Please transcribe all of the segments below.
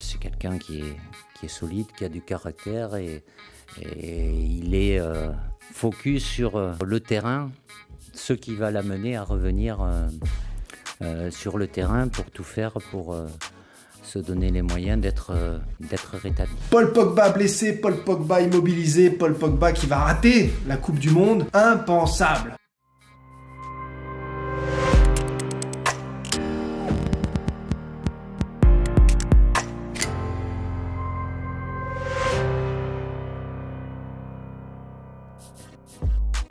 C'est quelqu'un qui est solide, qui a du caractère et il est focus sur le terrain, ce qui va l'amener à revenir sur le terrain pour tout faire pour se donner les moyens d'être rétabli. Paul Pogba blessé, Paul Pogba immobilisé, Paul Pogba qui va rater la Coupe du Monde, impensable.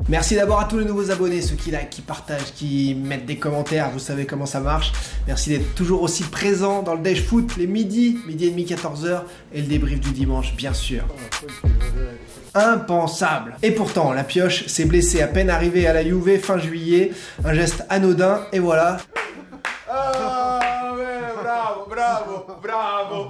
Merci d'abord à tous les nouveaux abonnés, ceux qui likent, qui partagent, qui mettent des commentaires, vous savez comment ça marche. Merci d'être toujours aussi présents dans le Dash Foot, les midi et demi, 14h et le débrief du dimanche, bien sûr. Impensable. Et pourtant, la pioche s'est blessée à peine arrivée à la Juve fin juillet, un geste anodin et voilà.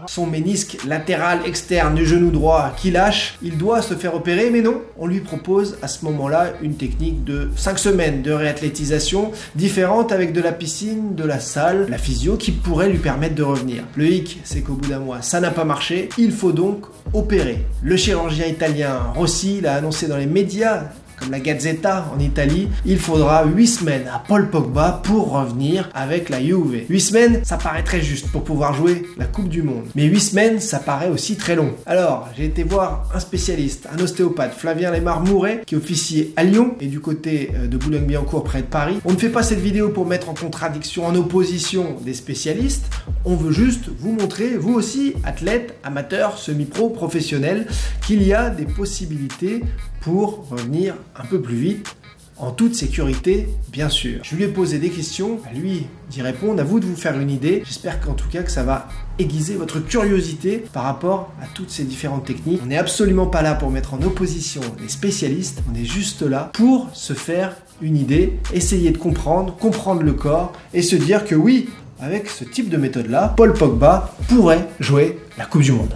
Son ménisque latéral externe du genou droit qui lâche, il doit se faire opérer, mais non, on lui propose à ce moment-là une technique de 5 semaines de réathlétisation différente avec de la piscine, de la salle, la physio qui pourrait lui permettre de revenir. Le hic, c'est qu'au bout d'un mois, ça n'a pas marché, il faut donc opérer. Le chirurgien italien Rossi l'a annoncé dans les médias, comme la Gazzetta en Italie, il faudra 8 semaines à Paul Pogba pour revenir avec la Juve. 8 semaines, ça paraît très juste pour pouvoir jouer la Coupe du Monde. Mais 8 semaines, ça paraît aussi très long. Alors, j'ai été voir un spécialiste, un ostéopathe, Flavien Lemar-Mouret, qui officie à Lyon et du côté de Boulogne-Billancourt près de Paris. On ne fait pas cette vidéo pour mettre en contradiction, en opposition des spécialistes. On veut juste vous montrer, vous aussi, athlètes, amateurs, semi-pro, professionnels, qu'il y a des possibilités pour revenir un peu plus vite, en toute sécurité, bien sûr. Je lui ai posé des questions, à lui d'y répondre, à vous de vous faire une idée. J'espère qu'en tout cas que ça va aiguiser votre curiosité par rapport à toutes ces différentes techniques. On n'est absolument pas là pour mettre en opposition les spécialistes, on est juste là pour se faire une idée, essayer de comprendre le corps et se dire que oui, avec ce type de méthode-là, Paul Pogba pourrait jouer la Coupe du Monde.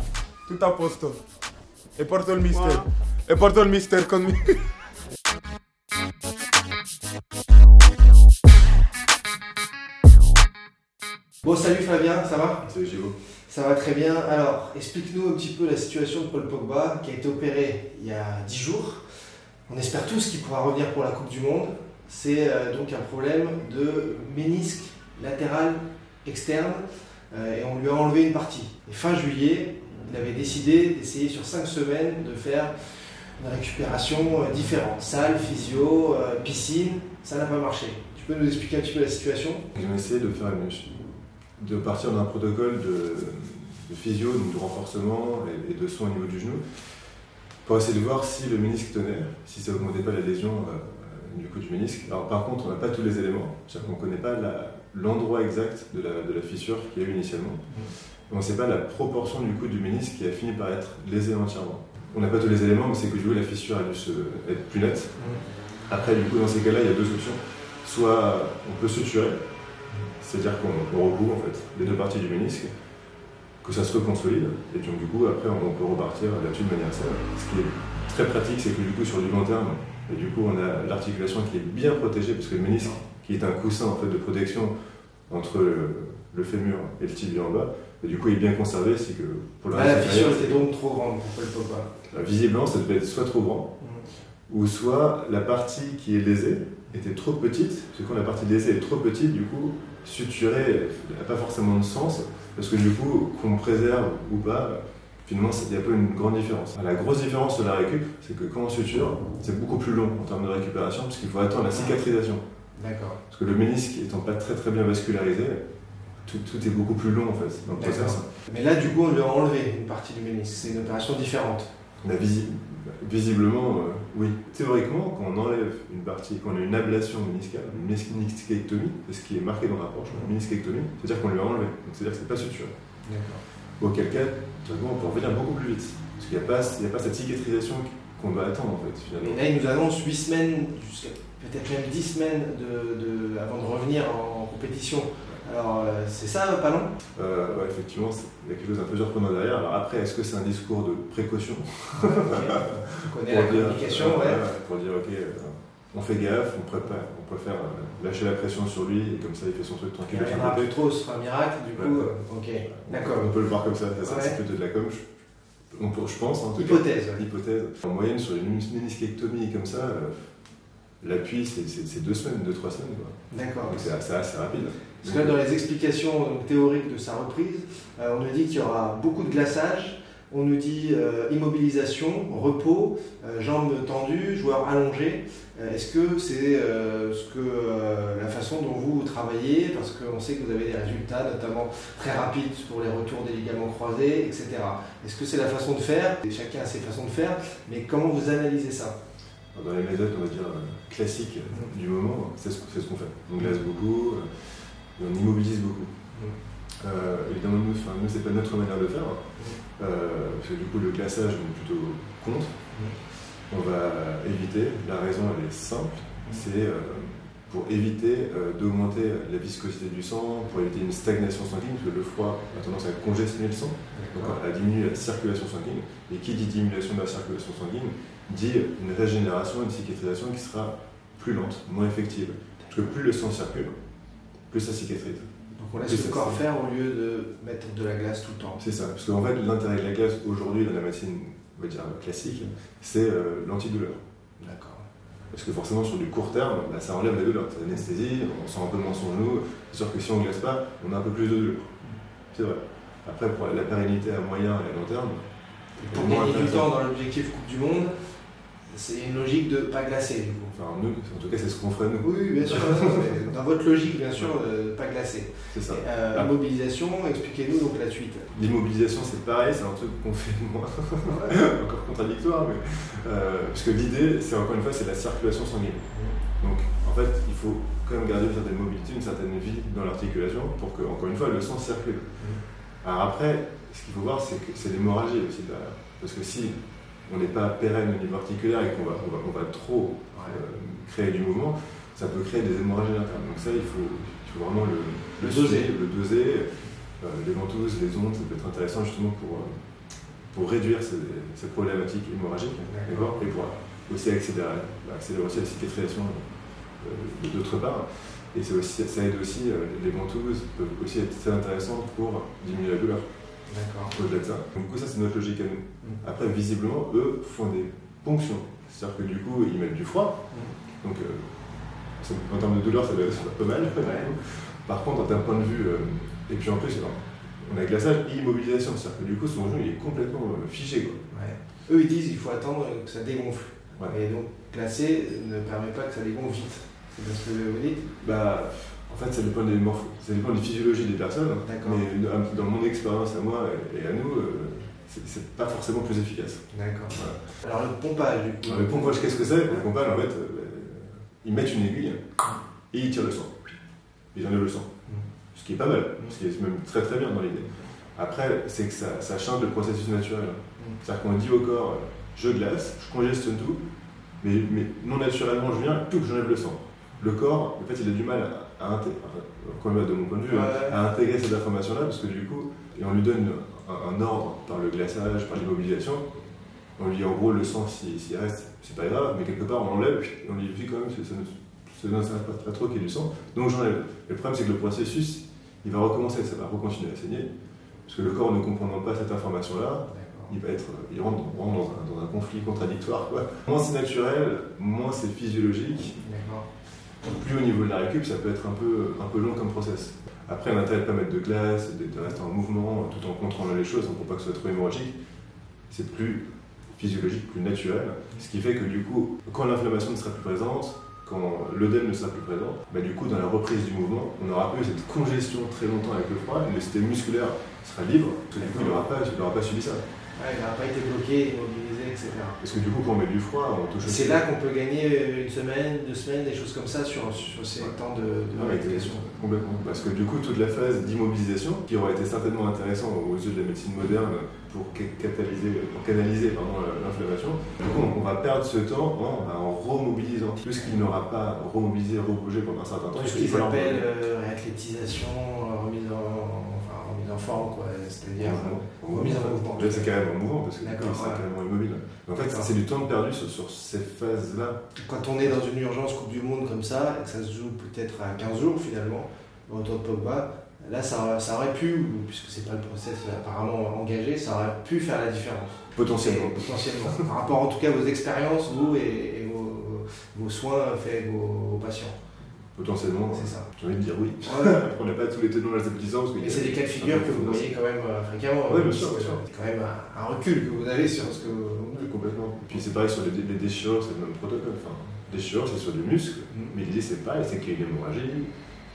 Tout a posto. E porto il mister. E porto il mister con me. Bon, salut Flavien, ça va? Salut Gio. Ça va très bien. Alors, explique-nous un petit peu la situation de Paul Pogba qui a été opéré il y a 10 jours. On espère tous qu'il pourra revenir pour la Coupe du Monde. C'est donc un problème de ménisque latéral externe et on lui a enlevé une partie. Et fin juillet, il avait décidé d'essayer sur 5 semaines de faire une récupération différente. Salle, physio, piscine, ça n'a pas marché. Tu peux nous expliquer un petit peu la situation? Ils ont essayé de partir d'un protocole de physio, donc de renforcement et de soins au niveau du genou, pour essayer de voir si le ménisque tenait, si ça n'augmentait pas la lésion du coup du ménisque. Alors par contre, on n'a pas tous les éléments, c'est-à-dire qu'on ne connaît pas l'endroit exact de la fissure qu'il y a eu initialement. On ne sait pas la proportion du coup du ménisque qui a fini par être lésé entièrement. On n'a pas tous les éléments, mais c'est que du coup la fissure a dû être plus nette. Après, du coup, dans ces cas-là, il y a deux options. Soit on peut suturer, c'est-à-dire qu'on recouvre en fait les deux parties du ménisque, que ça se reconsolide, et donc du coup après on peut repartir là-dessus de manière saine. Ce qui est très pratique, c'est que du coup sur du long terme, et du coup on a l'articulation qui est bien protégée, parce que le ménisque, qui est un coussin en fait de protection entre le fémur et le tibia en bas, et du coup il est bien conservé, c'est que pour le la fissure était donc trop grande pour Paul Pogba. Visiblement ça devait être soit trop grand, ou soit la partie qui est lésée était trop petite, parce que quand la partie lésée est trop petite, du coup suturer n'a pas forcément de sens, parce que du coup, qu'on préserve ou pas, finalement, il n'y a pas une grande différence. La grosse différence sur la récup, c'est que quand on suture, c'est beaucoup plus long en termes de récupération, parce qu'il faut attendre la cicatrisation. D'accord. Parce que le ménisque étant pas très bien vascularisé, tout est beaucoup plus long en fait dans le process. Mais là, du coup, on lui a enlevé une partie du ménisque, c'est une opération différente. Visiblement, oui. Théoriquement, quand on enlève une partie, quand on a une ablation méniscale, une ménisquectomie, c'est ce qui est marqué dans le rapport, une ménisquectomie, c'est-à-dire qu'on lui a enlevé, donc c'est-à-dire que c'est pas suturé. D'accord. Auquel cas, on peut revenir beaucoup plus vite, parce qu'il n'y a pas cette cicatrisation qu'on doit attendre en fait. Finalement. Et là, il nous annonce 8 semaines, jusqu'à peut-être même 10 semaines avant de revenir en compétition. Alors, c'est ça, pas long? Ouais, effectivement, il y a quelque chose d'un peu surprenant derrière. Alors après, est-ce que c'est un discours de précaution? On connaît la communication, ouais. Pour dire, ok, on fait gaffe, on préfère lâcher la pression sur lui et comme ça il fait son truc tranquille. Il n'y en aura plus trop, ce sera un miracle, du coup. Ok, d'accord. On peut le voir comme ça, c'est plutôt de la com. Je pense, en tout hypothèse. Cas, hypothèse. En moyenne, sur une ménisquectomie comme ça, l'appui c'est 2 semaines, 2-3 semaines. D'accord. Donc c'est assez rapide. Parce que là, dans les explications théoriques de sa reprise, on nous dit qu'il y aura beaucoup de glaçage. On nous dit immobilisation, repos, jambes tendues, joueurs allongés. Est-ce que c'est la façon dont vous travaillez? Parce qu'on sait que vous avez des résultats, notamment très rapides pour les retours des ligaments croisés, etc. Est-ce que c'est la façon de faire? Chacun a ses façons de faire, mais comment vous analysez ça? Dans les méthodes, on va dire, classiques du moment, c'est ce qu'on fait. On glace beaucoup, et on immobilise beaucoup. Évidemment, nous c'est pas notre manière de faire, parce que du coup, le glaçage, on est plutôt contre. On va éviter, la raison elle est simple, c'est pour éviter d'augmenter la viscosité du sang, pour éviter une stagnation sanguine, parce que le froid a tendance à congestionner le sang, donc à diminuer la circulation sanguine. Et qui dit diminution de la circulation sanguine, dit une régénération, une cicatrisation qui sera plus lente, moins effective. Parce que plus le sang circule, plus ça cicatrise. Donc on laisse le corps faire au lieu de mettre de la glace tout le temps. C'est ça, parce qu'en fait l'intérêt de la glace aujourd'hui dans la médecine, on va dire classique, c'est l'antidouleur. D'accord. Parce que forcément sur du court terme, ça enlève la douleur, c'est l'anesthésie, on sent un peu moins son genou, c'est sûr que si on ne glace pas, on a un peu plus de douleur. C'est vrai. Après pour la pérennité à moyen et à long terme, pour gagner du temps dans l'objectif Coupe du Monde, c'est une logique de ne pas glacer du coup. Enfin nous, en tout cas c'est ce qu'on ferait nous. Oui, bien sûr, dans votre logique bien sûr, de ne pas glacer. C'est ça. Immobilisation, expliquez-nous donc la suite. L'immobilisation c'est pareil, c'est un truc qu'on fait moins, encore contradictoire, mais parce que l'idée c'est encore une fois c'est la circulation sanguine. Donc en fait il faut quand même garder une certaine mobilité, une certaine vie dans l'articulation pour que encore une fois le sang circule. Alors après, ce qu'il faut voir c'est que c'est l'hémorragie aussi derrière, parce que si on n'est pas pérenne au niveau articulaire et qu'on va trop créer du mouvement, ça peut créer des hémorragies internes. Donc ça, il faut vraiment le doser. Les ventouses, les ondes, ça peut être intéressant justement pour réduire ces problématiques hémorragiques et pour aussi accélérer aussi la cicatrisation d'autre part. Et ça aide aussi, les ventouses peuvent aussi être très intéressantes pour diminuer la douleur. D'accord. Au-delà de ça. Donc, du coup, ça, c'est notre logique à nous. Après, visiblement, eux font des ponctions. C'est-à-dire que du coup, ils mettent du froid. Donc, en termes de douleur, ça va pas mal. Par contre, d'un point de vue. Et puis en plus, on a glaçage et immobilisation. C'est-à-dire que du coup, son genou, il est complètement figé. Quoi. Eux, ils disent qu'il faut attendre que ça dégonfle. Et donc, glacer ne permet pas que ça dégonfle vite. C'est parce que vous dites en fait, ça dépend des physiologies des personnes, mais dans mon expérience à moi et à nous, c'est pas forcément plus efficace. D'accord. Voilà. Alors le pompage, du coup. Le pompage, qu'est-ce que c'est? Le pompage, en fait, ils mettent une aiguille et ils tirent le sang. Ils enlèvent le sang. Ce qui est pas mal, ce qui est même très très bien dans l'idée. Après, c'est que ça change le processus naturel. C'est-à-dire qu'on dit au corps, je glace, je congestionne tout, mais non naturellement, je viens, tout, j'enlève le sang. Le corps, en fait, il a du mal à intégrer, de mon point de vue, à intégrer cette information-là, parce que du coup, on lui donne un ordre par le glaçage, par l'immobilisation. On lui dit en gros, le sang, s'il reste, c'est pas grave, mais quelque part, on l'enlève, et on lui dit quand même, ça ne s'intéresse pas trop qu'il y ait du sang, donc j'enlève. Le problème, c'est que le processus, il va recommencer, ça va recontinuer à saigner, parce que le corps ne comprenant pas cette information-là, il rentre dans un conflit contradictoire. Moins c'est naturel, moins c'est physiologique. Plus au niveau de la récup, ça peut être un peu long comme process. Après, l'intérêt de ne pas mettre de glace, de rester en mouvement tout en contrôlant les choses pour pas que ce soit trop hémorragique, c'est plus physiologique, plus naturel. Ce qui fait que du coup, quand l'inflammation ne sera plus présente, quand l'œdème ne sera plus présent, du coup, dans la reprise du mouvement, on n'aura plus cette congestion très longtemps avec le froid, le système musculaire sera libre, parce que du coup, il n'aura pas subi ça. Il n'aura pas été bloqué, immobilisé, etc. Parce que du coup, quand on met du froid, on touche. C'est là qu'on peut gagner 1 semaine, 2 semaines, des choses comme ça sur ces temps de réactivation. Complètement. Parce que du coup, toute la phase d'immobilisation, qui aurait été certainement intéressant aux yeux de la médecine moderne pour canaliser l'inflammation, du coup, on va perdre ce temps en remobilisant. Puisqu'il n'aura pas remobilisé, rebougé pendant un certain temps. Tout ce qu'ils appellent réathlétisation, remise en en forme, quoi. C'est-à-dire En remise en mouvement. Là, c'est carrément mouvant parce que D'accord, c'est ouais. carrément immobile. En fait, c'est du temps perdu sur ces phases-là. Quand on est dans une urgence Coupe du Monde comme ça, et que ça se joue peut-être à 15 jours finalement, au retour de Pogba, là ça aurait pu, puisque c'est pas le process apparemment engagé, ça aurait pu faire la différence. Potentiellement. Par rapport en tout cas à vos expériences, vous et vos soins faits vos patients. Potentiellement, c'est ça. J'ai envie de dire oui. Ouais. On n'a pas tous les tenants et les aboutissants. Et c'est des cas de figure que vous voyez quand même fréquemment. Oui, bien sûr. C'est quand même un recul que vous avez sur ce que vous... Oui, complètement. Et puis c'est pareil sur les déchirures, c'est le même protocole. Enfin, déchirure, c'est sur du muscle, mais l'idée c'est pareil, c'est qu'il y a une hémorragie.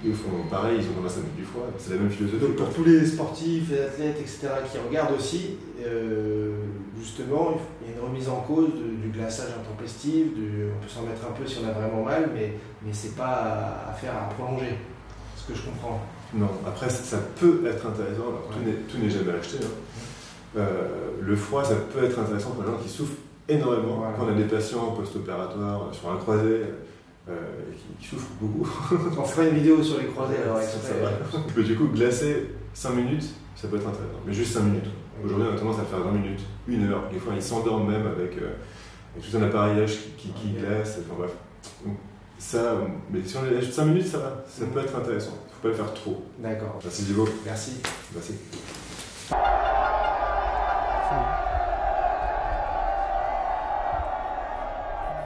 Ils font pareil, ils ont tendance à mettre du froid. C'est la même philosophie. Donc pour tous les sportifs, les athlètes, etc., qui regardent aussi, justement, il y a une remise en cause du glaçage intempestif, on peut s'en mettre un peu si on a vraiment mal, mais c'est pas à faire à prolonger, ce que je comprends. Non, après ça peut être intéressant, alors tout n'est jamais acheté. Hein. Le froid, ça peut être intéressant pour les gens qui souffrent énormément. Voilà. Quand on a des patients post-opératoires sur un croisé, qui souffrent beaucoup. On fera une vidéo sur les croisés alors Mais du coup, glacer 5 minutes, ça peut être intéressant. Mais juste 5 minutes. Aujourd'hui, on a tendance à faire 20 minutes, 1 heure. Des fois, ils s'endorment même avec tout un appareillage qui glace. Enfin bref. Donc, ça, mais si on est juste 5 minutes, ça va. Ça peut être intéressant. Il ne faut pas le faire trop. D'accord. Merci Diego. Merci. Merci.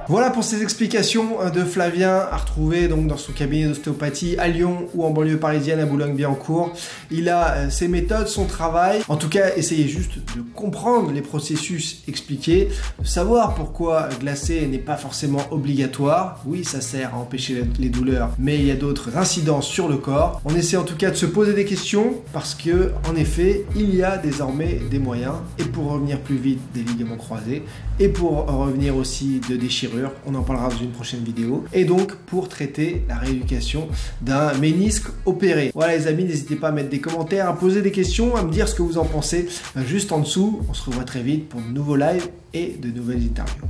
Voilà pour ces explications de Flavien à retrouver donc dans son cabinet d'ostéopathie à Lyon ou en banlieue parisienne à Boulogne-Billancourt. Il a ses méthodes, son travail. En tout cas, essayez juste de comprendre les processus expliqués, de savoir pourquoi glacer n'est pas forcément obligatoire. Oui, ça sert à empêcher les douleurs, mais il y a d'autres incidences sur le corps. On essaie en tout cas de se poser des questions parce que, en effet, il y a désormais des moyens, et pour revenir plus vite des ligaments croisés, et pour revenir aussi de déchirures. On en parlera dans une prochaine vidéo. Et donc pour traiter la rééducation d'un ménisque opéré. Voilà les amis, n'hésitez pas à mettre des commentaires, à poser des questions, à me dire ce que vous en pensez juste en dessous. On se revoit très vite pour de nouveaux lives et de nouvelles interviews.